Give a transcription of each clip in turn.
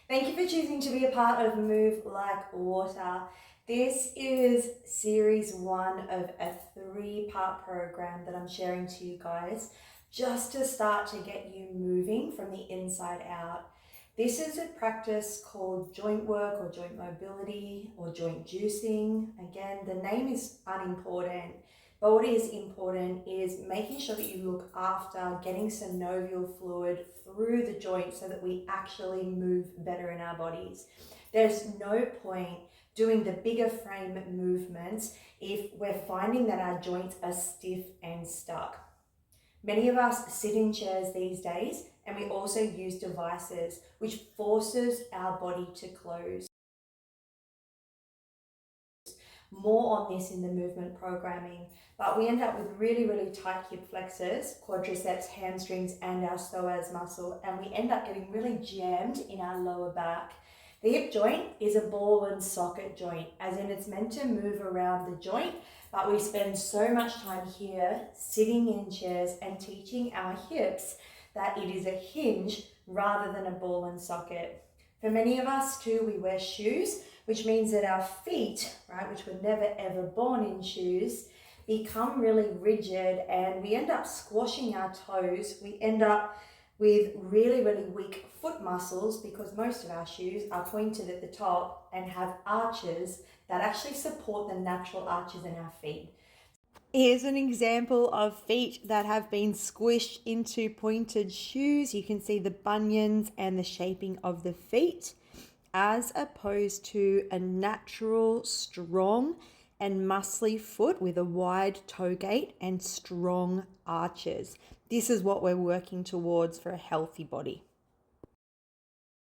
Thank you for choosing to be a part of Move Like Water. This is series 1 of a 3-part program that I'm sharing to you guys just to start to get you moving from the inside out. This is a practice called joint work or joint mobility or joint juicing. Again, the name is unimportant, but what is important is making sure that you look after getting synovial fluid through the joint so that we actually move better in our bodies. There's no point doing the bigger frame movements if we're finding that our joints are stiff and stuck. Many of us sit in chairs these days, and we also use devices which forces our body to close. More on this in the movement programming, but we end up with really tight hip flexors, quadriceps, hamstrings, and our psoas muscle, and we end up getting really jammed in our lower back. The hip joint is a ball and socket joint, as in it's meant to move around the joint, but we spend so much time here sitting in chairs and teaching our hips that it is a hinge rather than a ball and socket. For many of us too, we wear shoes, which means that our feet, right, which were never ever born in shoes, become really rigid and we end up squashing our toes. We end up with really weak foot muscles because most of our shoes are pointed at the top and have arches that actually support the natural arches in our feet. Here's an example of feet that have been squished into pointed shoes. You can see the bunions and the shaping of the feet, as opposed to a natural, strong and muscly foot with a wide toe gate and strong arches. This is what we're working towards for a healthy body.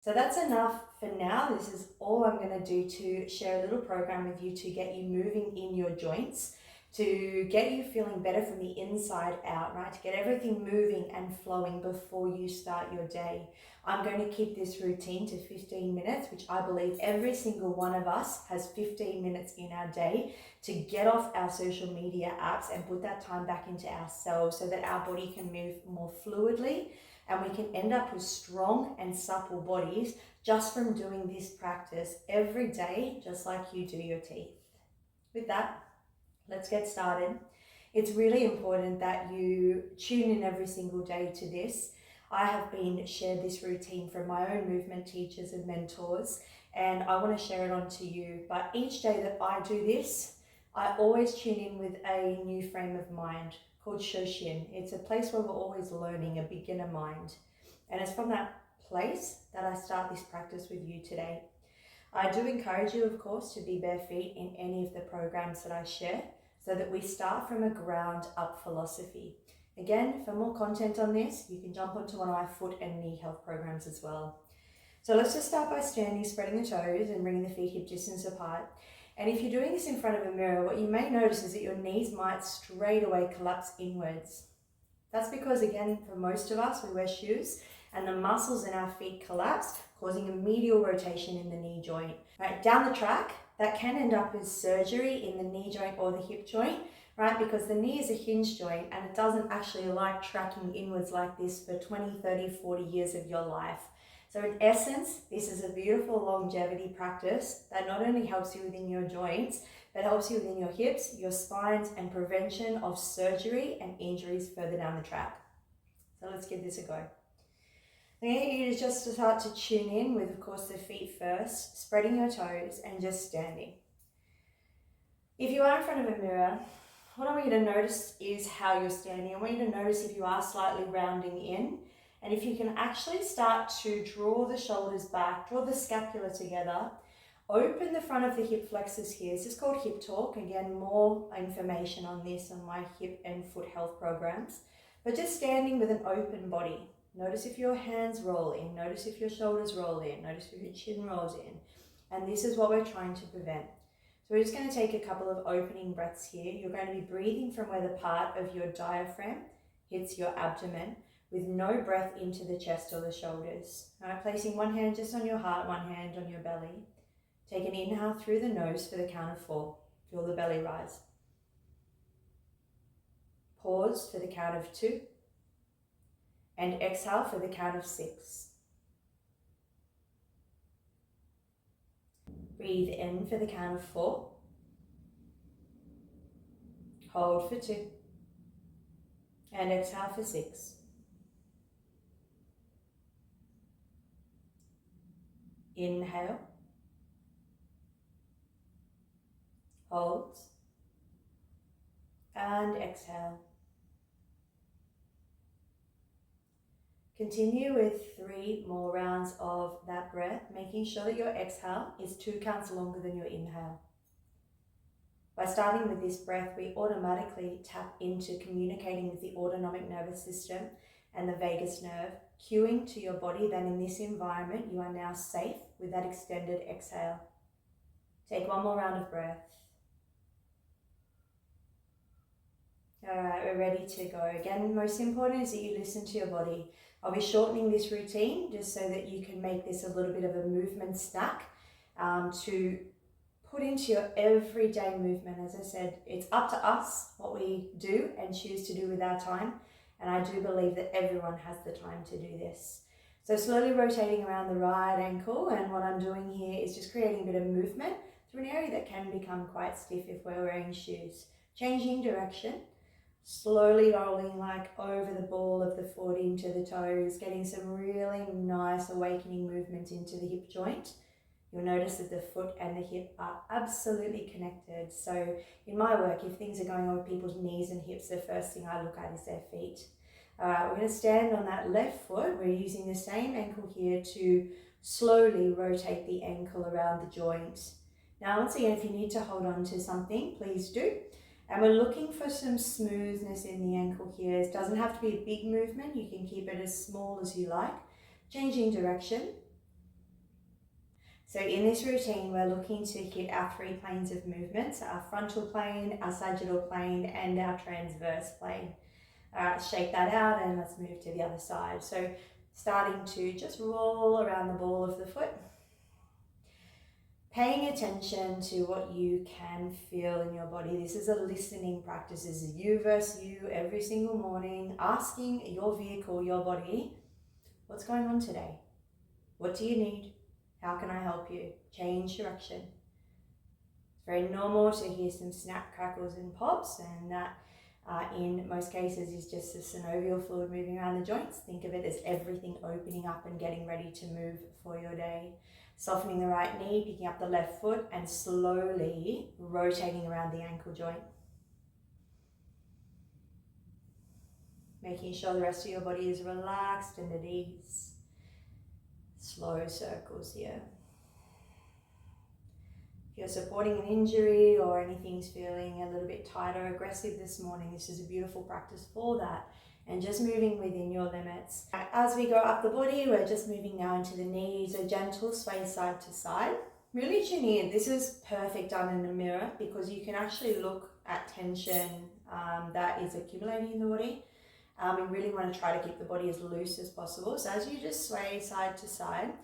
So that's enough for now. This is all I'm going to do to share a little program with you to get you moving in your joints, to get you feeling better from the inside out, right? To get everything moving and flowing before you start your day. I'm going to keep this routine to 15 minutes, which I believe every single one of us has 15 minutes in our day to get off our social media apps and put that time back into ourselves so that our body can move more fluidly and we can end up with strong and supple bodies just from doing this practice every day, just like you do your teeth. With that, let's get started. It's really important that you tune in every single day to this. I have been shared this routine from my own movement teachers and mentors, and I want to share it on to you. But each day that I do this, I always tune in with a new frame of mind called Shoshin. It's a place where we're always learning, a beginner mind. And it's from that place that I start this practice with you today. I do encourage you, of course, to be bare feet in any of the programs that I share so that we start from a ground up philosophy. Again, for more content on this, you can jump onto one of my foot and knee health programs as well. So let's just start by standing, spreading the toes and bringing the feet hip distance apart. And if you're doing this in front of a mirror, what you may notice is that your knees might straight away collapse inwards. That's because, again, for most of us, we wear shoes and the muscles in our feet collapse, causing a medial rotation in the knee joint. Right, down the track, that can end up as surgery in the knee joint or the hip joint, right? Because the knee is a hinge joint and it doesn't actually like tracking inwards like this for 20, 30, 40 years of your life. So in essence, this is a beautiful longevity practice that not only helps you within your joints, but helps you within your hips, your spines, and prevention of surgery and injuries further down the track. So let's give this a go. I want you to just start to tune in with, of course, the feet first, spreading your toes and just standing. If you are in front of a mirror, what I want you to notice is how you're standing. I want you to notice if you are slightly rounding in, and if you can actually start to draw the shoulders back, draw the scapula together, open the front of the hip flexors here. This is called hip talk. Again, more information on this on my hip and foot health programs. But just standing with an open body. Notice if your hands roll in. Notice if your shoulders roll in. Notice if your chin rolls in. And this is what we're trying to prevent. So we're just going to take a couple of opening breaths here. You're going to be breathing from where the part of your diaphragm hits your abdomen, with no breath into the chest or the shoulders. All right, placing one hand just on your heart, one hand on your belly. Take an inhale through the nose for the count of 4. Feel the belly rise. Pause for the count of 2. And exhale for the count of 6. Breathe in for the count of 4. Hold for 2. And exhale for 6. Inhale. Hold. And exhale. Continue with 3 more rounds of that breath, making sure that your exhale is 2 counts longer than your inhale. By starting with this breath, we automatically tap into communicating with the autonomic nervous system and the vagus nerve, cueing to your body that in this environment you are now safe with that extended exhale. Take 1 more round of breath. All right, we're ready to go. Again, most important is that you listen to your body. I'll be shortening this routine just so that you can make this a little bit of a movement snack to put into your everyday movement. As I said, it's up to us what we do and choose to do with our time. And I do believe that everyone has the time to do this. So slowly rotating around the right ankle, and what I'm doing here is just creating a bit of movement through an area that can become quite stiff if we're wearing shoes. Changing direction. Slowly rolling like over the ball of the foot into the toes, getting some really nice awakening movement into the hip joint. You'll notice that the foot and the hip are absolutely connected. So in my work, if things are going on with people's knees and hips, the first thing I look at is their feet. All right, we're going to stand on that left foot. We're using the same ankle here to slowly rotate the ankle around the joint. Now, once again, if you need to hold on to something, please do. And we're looking for some smoothness in the ankle here. It doesn't have to be a big movement. You can keep it as small as you like. Changing direction. So in this routine, we're looking to hit our 3 planes of movement. So our frontal plane, our sagittal plane, and our transverse plane. All right, shake that out and let's move to the other side. So starting to just roll around the ball of the foot. Paying attention to what you can feel in your body. This is a listening practice. This is you versus you every single morning, asking your vehicle, your body, what's going on today? What do you need? How can I help you? Change direction. It's very normal to hear some snap, crackles and pops, and that in most cases is just the synovial fluid moving around the joints. Think of it as everything opening up and getting ready to move for your day. Softening the right knee, picking up the left foot and slowly rotating around the ankle joint. Making sure the rest of your body is relaxed and at ease. Slow circles here. If you're supporting an injury or anything's feeling a little bit tight or aggressive this morning, this is a beautiful practice for that. And just moving within your limits. As we go up the body, we're just moving now into the knees, a gentle sway side to side. Really tune in. This is perfect done in a mirror because you can actually look at tension that is accumulating in the body. We really want to try to keep the body as loose as possible. So as you just sway side to side,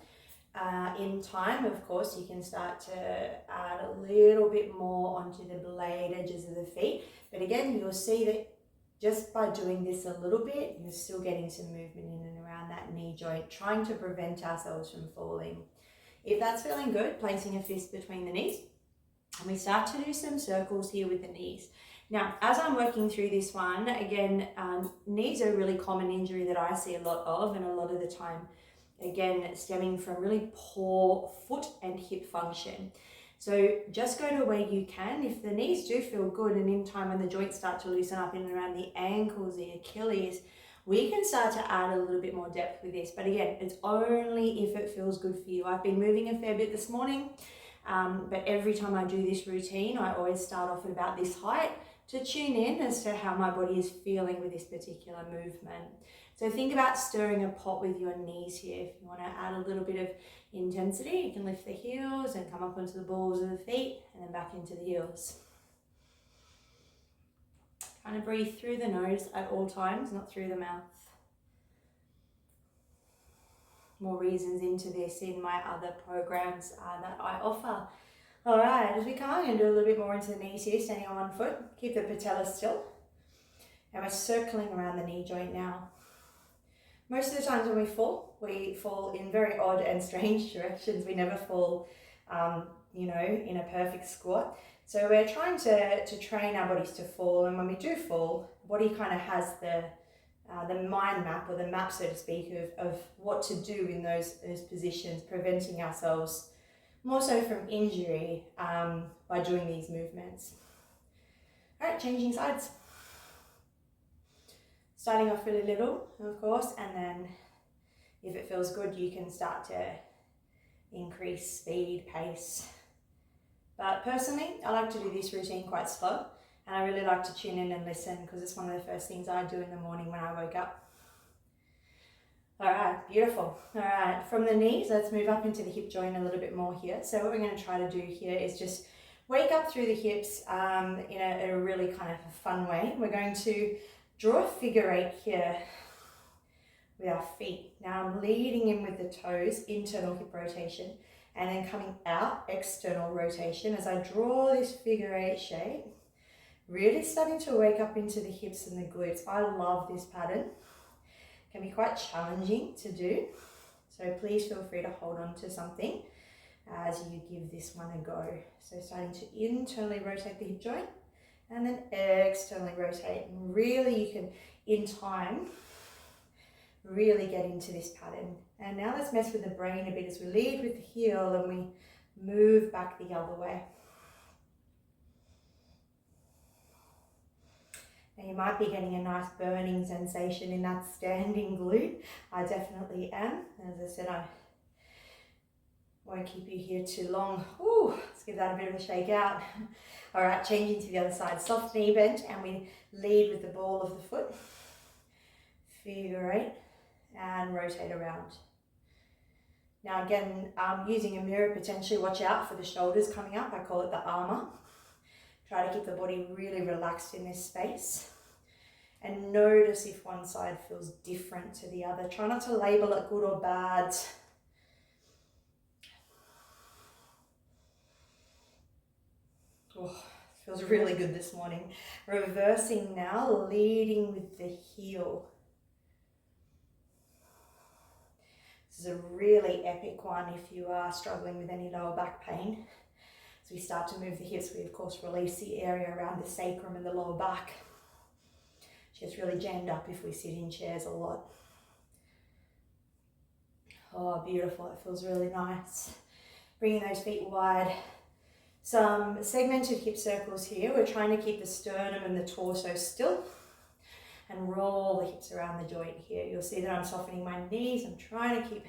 in time, of course, you can start to add a little bit more onto the blade edges of the feet. But again, you'll see that just by doing this a little bit, you're still getting some movement in and around that knee joint, trying to prevent ourselves from falling. If that's feeling good, placing a fist between the knees. And we start to do some circles here with the knees. Now, as I'm working through this one, again, knees are a really common injury that I see a lot of, and a lot of the time, again, stemming from really poor foot and hip function. So just go to where you can. If the knees do feel good and in time when the joints start to loosen up in and around the ankles, the Achilles, we can start to add a little bit more depth with this. But again, it's only if it feels good for you. I've been moving a fair bit this morning, but every time I do this routine, I always start off at about this height to tune in as to how my body is feeling with this particular movement. So think about stirring a pot with your knees here. If you want to add a little bit of intensity, you can lift the heels and come up onto the balls of the feet and then back into the heels. Kind of breathe through the nose at all times, not through the mouth. More reasons into this in my other programs that I offer. All right, as we come, I'm going to do a little bit more into the knees here, standing on one foot. Keep the patella still. And we're circling around the knee joint now. Most of the times when we fall in very odd and strange directions. We never fall you know, in a perfect squat. So we're trying to train our bodies to fall, and when we do fall, body kind of has the mind map, or the map, so to speak, of what to do in those positions, preventing ourselves more so from injury by doing these movements. All right, changing sides. Starting off really little, of course, and then if it feels good, you can start to increase speed, pace. But personally, I like to do this routine quite slow, and I really like to tune in and listen, because it's one of the first things I do in the morning when I wake up. All right, beautiful. All right, from the knees, let's move up into the hip joint a little bit more here. So what we're going to try to do here is just wake up through the hips in a really kind of a fun way. We're going to draw a figure eight here with our feet. Now I'm leading in with the toes, internal hip rotation, and then coming out, external rotation, as I draw this figure eight shape. Really starting to wake up into the hips and the glutes. I love this pattern. It can be quite challenging to do, so please feel free to hold on to something as you give this one a go. So starting to internally rotate the hip joint, and then externally rotate. And really, you can, in time, really get into this pattern. And now let's mess with the brain a bit as we lead with the heel and we move back the other way. Now you might be getting a nice burning sensation in that standing glute. I definitely am. As I said, I won't keep you here too long. Ooh, let's give that a bit of a shake out. All right, changing to the other side. Soft knee bend, and we lead with the ball of the foot. Figure eight, and rotate around. Now again, using a mirror, potentially watch out for the shoulders coming up. I call it the armor. Try to keep the body really relaxed in this space. And notice if one side feels different to the other. Try not to label it good or bad. Oh, feels really good this morning. Reversing now, leading with the heel. This is a really epic one if you are struggling with any lower back pain. As we start to move the hips, we of course release the area around the sacrum and the lower back. It gets really jammed up if we sit in chairs a lot. Oh, beautiful. It feels really nice. Bringing those feet wide. Some segmented hip circles here. We're trying to keep the sternum and the torso still and roll the hips around the joint here. You'll see that I'm softening my knees. I'm trying to keep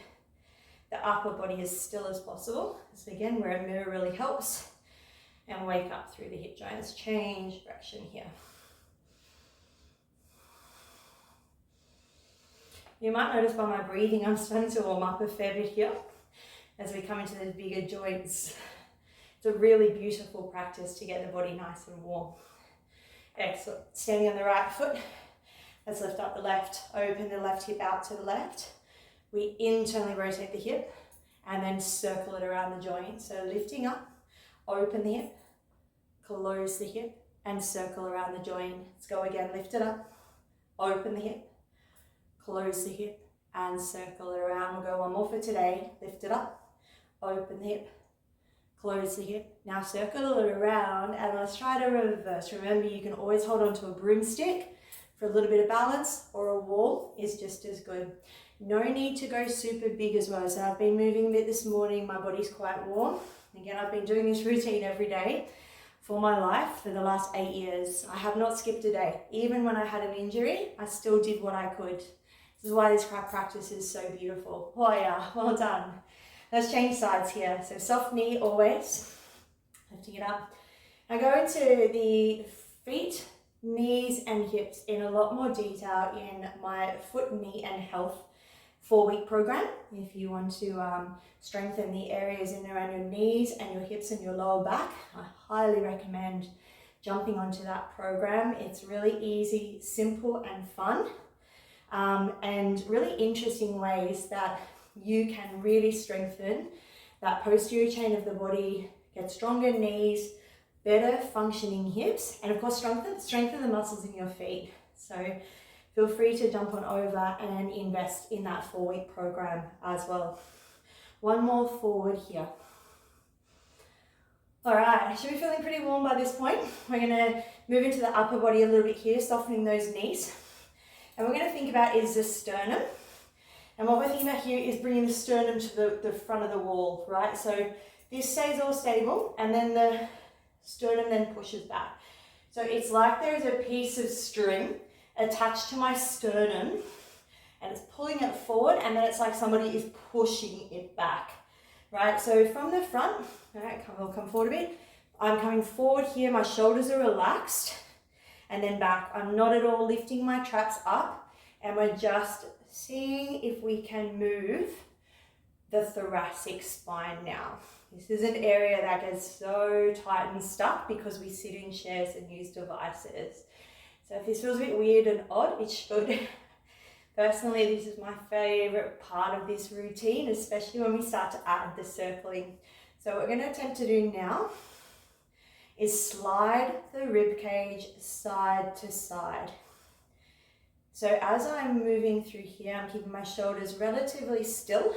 the upper body as still as possible. So again, where a mirror really helps. And wake up through the hip joint. Let's change direction here. You might notice by my breathing, I'm starting to warm up a fair bit here as we come into the bigger joints. It's a really beautiful practice to get the body nice and warm. Excellent. Standing on the right foot. Let's lift up the left. Open the left hip out to the left. We internally rotate the hip and then circle it around the joint. So lifting up, open the hip, close the hip and circle around the joint. Let's go again. Lift it up, open the hip, close the hip and circle it around. We'll go one more for today. Lift it up, open the hip, close the hip. Now circle it around and let's try to reverse. Remember, you can always hold on to a broomstick for a little bit of balance, or a wall is just as good. No need to go super big as well. So I've been moving a bit this morning. My body's quite warm. Again, I've been doing this routine every day for my life for the last 8 years. I have not skipped a day. Even when I had an injury, I still did what I could. This is why this crab practice is so beautiful. Oh yeah, well done. Let's change sides here. So soft knee always, lifting it up. Now go into the feet, knees and hips in a lot more detail in my foot, knee and health 4-week program. If you want to strengthen the areas in around your knees and your hips and your lower back, I highly recommend jumping onto that program. It's really easy, simple and fun, and really interesting ways that you can really strengthen that posterior chain of the body, get stronger knees, better functioning hips, and of course strengthen the muscles in your feet. So feel free to jump on over and invest in that 4-week program as well. One more forward here. All right, should be feeling pretty warm by this point. We're gonna move into the upper body a little bit here, softening those knees. And we're gonna think about is the sternum. And what we're thinking about here is bringing the sternum to the front of the wall, right? So this stays all stable and then the sternum then pushes back. So it's like there is a piece of string attached to my sternum and it's pulling it forward, and then it's like somebody is pushing it back, right? So from the front, all right, we'll come forward a bit. I'm coming forward here, my shoulders are relaxed, and then back. I'm not at all lifting my traps up, and we're just seeing if we can move the thoracic spine now. This is an area that gets so tight and stuck because we sit in chairs and use devices. So if this feels a bit weird and odd, it should. Personally, this is my favorite part of this routine, especially when we start to add the circling. So what we're going to attempt to do now is slide the rib cage side to side. So as I'm moving through here, I'm keeping my shoulders relatively still,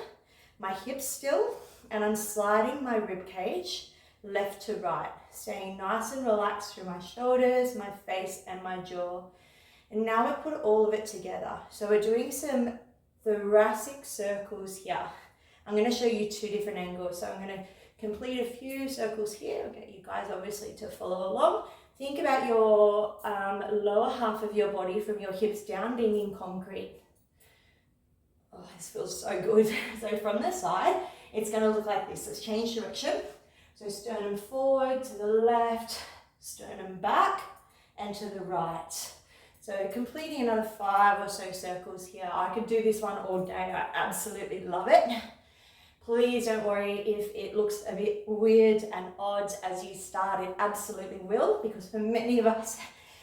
my hips still, and I'm sliding my rib cage left to right, staying nice and relaxed through my shoulders, my face, and my jaw. And now we put all of it together. So we're doing some thoracic circles here. I'm going to show you two different angles. So I'm going to complete a few circles here. I'll get you guys obviously to follow along. Think about your lower half of your body from your hips down being in concrete. Oh, this feels so good. So from the side, it's going to look like this. Let's change direction. So sternum forward to the left, sternum back, and to the right. So completing another 5 or so circles here. I could do this one all day. I absolutely love it. Please don't worry if it looks a bit weird and odd as you start. It absolutely will, because for many of us,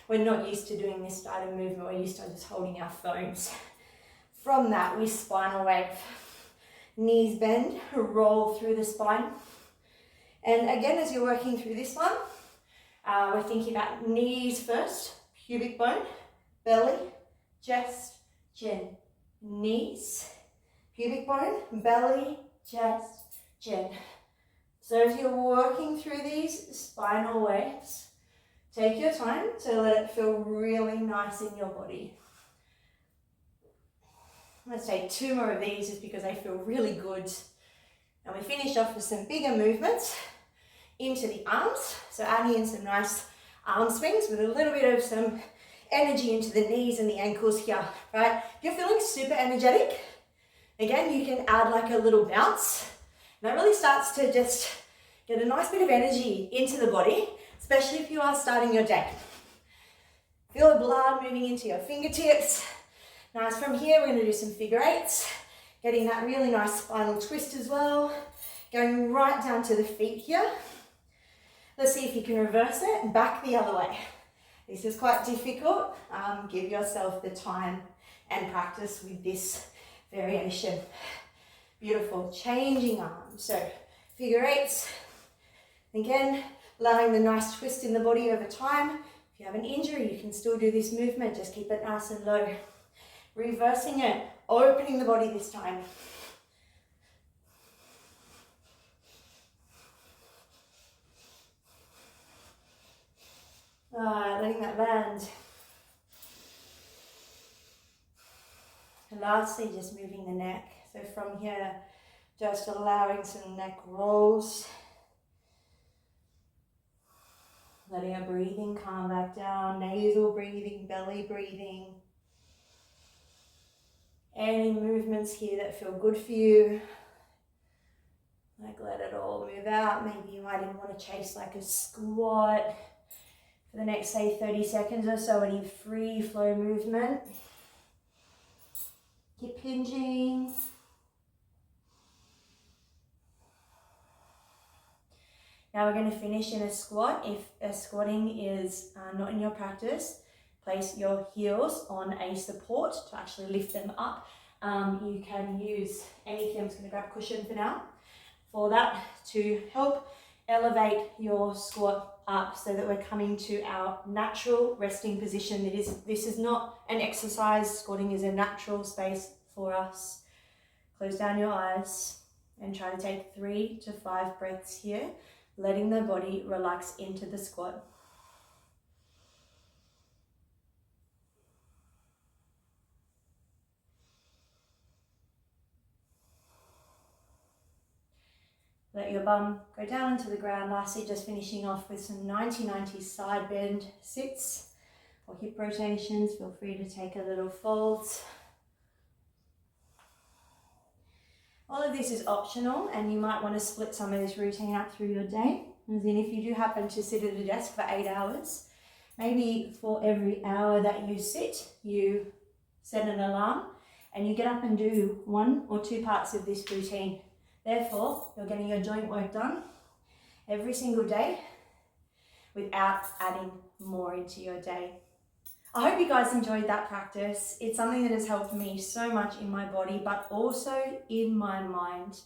we're not used to doing this style of movement. We're used to just holding our phones. From that, we spinal wave. Knees bend, roll through the spine. And again, as you're working through this one, we're thinking about knees first, pubic bone, belly, chest, chin. Knees, pubic bone, belly, chest, chin. So if you're working through these spinal waves, take your time to let it feel really nice in your body. Let's take 2 more of these just because they feel really good. And we finish off with some bigger movements into the arms. So adding in some nice arm swings with a little bit of some energy into the knees and the ankles here, right? If you're feeling super energetic, again, you can add like a little bounce. And that really starts to just get a nice bit of energy into the body, especially if you are starting your day. Feel the blood moving into your fingertips. Nice. From here, we're going to do some figure eights, getting that really nice spinal twist as well, going right down to the feet here. Let's see if you can reverse it, back the other way. This is quite difficult. Give yourself the time and practice with this variation. Beautiful. Changing arms. So figure eights. Again, allowing the nice twist in the body over time. If you have an injury, you can still do this movement. Just keep it nice and low. Reversing it, opening the body this time. Letting that land. And lastly, just moving the neck. So from here, just allowing some neck rolls. Letting our breathing calm back down, nasal breathing, belly breathing. Any movements here that feel good for you. Like let it all move out. Maybe you might even want to chase like a squat for the next, say, 30 seconds or so. Any free flow movement. Keep hinging. Now we're going to finish in a squat. If squatting is not in your practice, place your heels on a support to actually lift them up. You can use anything. I'm just going to grab a cushion for now. For that, to help elevate your squat up so that we're coming to our natural resting position. This is not an exercise. Squatting is a natural space for us. Close down your eyes and try to take 3 to 5 breaths here. letting the body relax into the squat. Let your bum go down into the ground. Lastly, just finishing off with some 90-90 side bend sits or hip rotations. Feel free to take a little fold. All of this is optional, and you might want to split some of this routine up through your day. As in, if you do happen to sit at a desk for 8 hours, maybe for every hour that you sit, you set an alarm and you get up and do 1 or 2 parts of this routine. Therefore, you're getting your joint work done every single day without adding more into your day. I hope you guys enjoyed that practice. It's something that has helped me so much in my body, but also in my mind.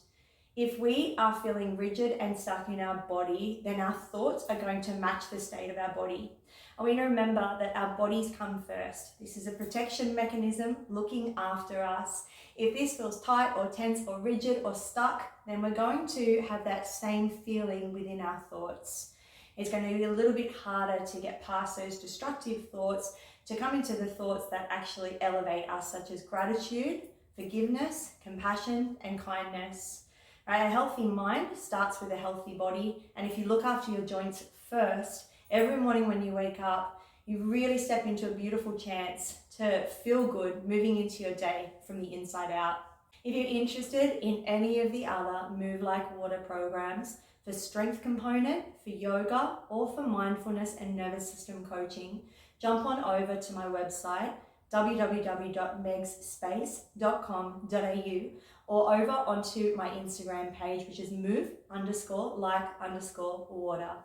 If we are feeling rigid and stuck in our body, then our thoughts are going to match the state of our body. And we need to remember that our bodies come first. This is a protection mechanism looking after us. If this feels tight or tense or rigid or stuck, then we're going to have that same feeling within our thoughts. It's going to be a little bit harder to get past those destructive thoughts, to come into the thoughts that actually elevate us, such as gratitude, forgiveness, compassion, and kindness. Right? A healthy mind starts with a healthy body, and if you look after your joints first, every morning when you wake up, you really step into a beautiful chance to feel good moving into your day from the inside out. If you're interested in any of the other Move Like Water programs for strength component, for yoga, or for mindfulness and nervous system coaching, jump on over to my website, www.megspace.com.au, or over onto my Instagram page, which is move_like_water.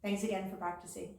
Thanks again for practicing.